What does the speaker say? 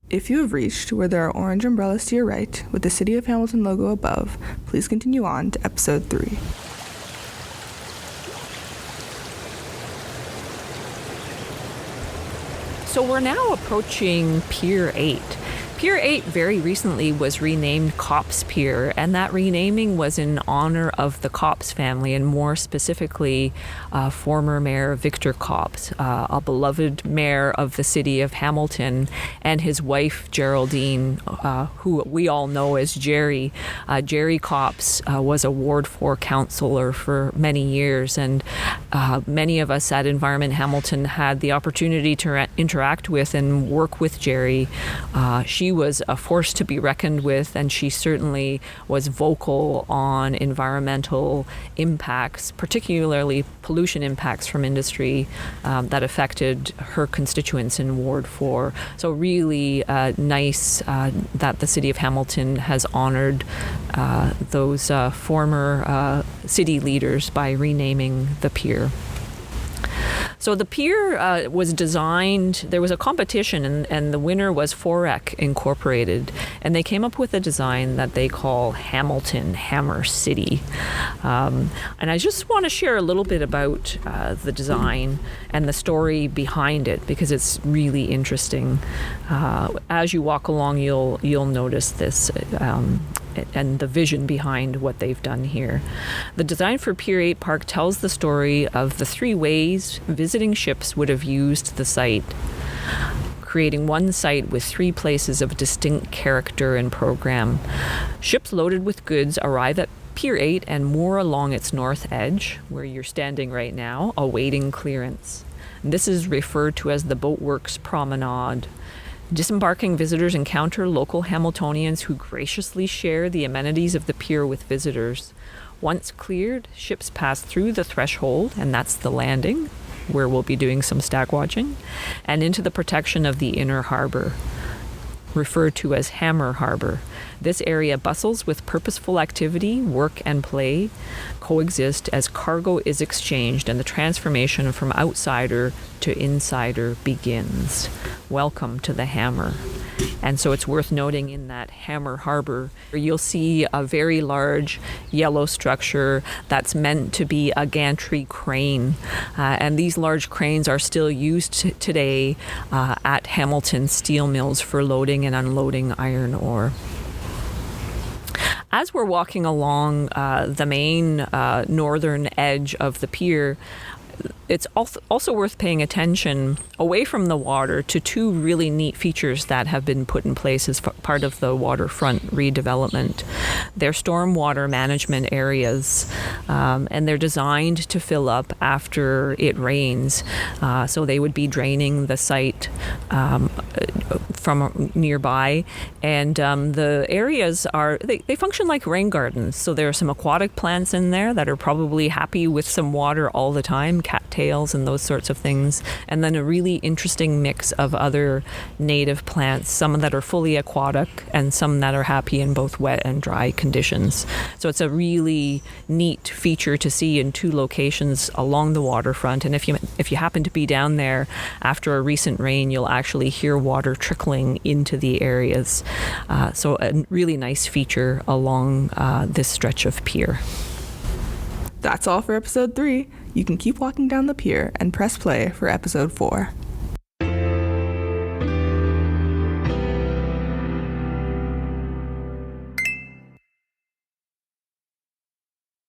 If you have reached where there are orange umbrellas to your right, with the City of Hamilton logo above, please continue on to Episode 3. So we're now approaching Pier 8. Pier 8 very recently was renamed Copps Pier, and that renaming was in honor of the Copps family, and more specifically, former Mayor Victor Copps, a beloved mayor of the city of Hamilton, and his wife Geraldine, who we all know as Jerry. Jerry Copps was a Ward 4 councillor for many years, and many of us at Environment Hamilton had the opportunity to interact with and work with Jerry. She was a force to be reckoned with, and she certainly was vocal on environmental impacts, particularly pollution impacts from industry that affected her constituents in Ward 4. So really nice that the City of Hamilton has honored those former city leaders by renaming the pier. So the pier was designed, there was a competition, and the winner was Forec Incorporated, and they came up with a design that they call Hamilton Hammer City. And I just want to share a little bit about the design and the story behind it, because it's really interesting. As you walk along, you'll notice this and the vision behind what they've done here. The design for Pier 8 Park tells the story of the three ways visiting ships would have used the site, creating one site with three places of distinct character and program. Ships loaded with goods arrive at Pier 8 and moor along its north edge, where you're standing right now, awaiting clearance. And this is referred to as the Boatworks Promenade. Disembarking visitors encounter local Hamiltonians who graciously share the amenities of the pier with visitors. Once cleared, ships pass through the threshold, and that's the landing, where we'll be doing some stag watching, and into the protection of the inner harbor, referred to as Hammer Harbor. This area bustles with purposeful activity, work and play coexist as cargo is exchanged and the transformation from outsider to insider begins. Welcome to the Hammer. And so it's worth noting in that Hammer Harbor, you'll see a very large yellow structure that's meant to be a gantry crane. And these large cranes are still used today at Hamilton steel mills for loading and unloading iron ore. As we're walking along the main northern edge of the pier, it's also worth paying attention away from the water to two really neat features that have been put in place as part of the waterfront redevelopment. They're stormwater management areas, and they're designed to fill up after it rains. So they would be draining the site from nearby, and the areas they function like rain gardens. So there are some aquatic plants in there that are probably happy with some water all the time, cattails and those sorts of things, and then a really interesting mix of other native plants, some that are fully aquatic and some that are happy in both wet and dry conditions. So it's a really neat feature to see in two locations along the waterfront, and if you happen to be down there after a recent rain, you'll actually hear water trickling into the areas. So a really nice feature along this stretch of pier. That's all for Episode 3. You can keep walking down the pier and press play for Episode 4.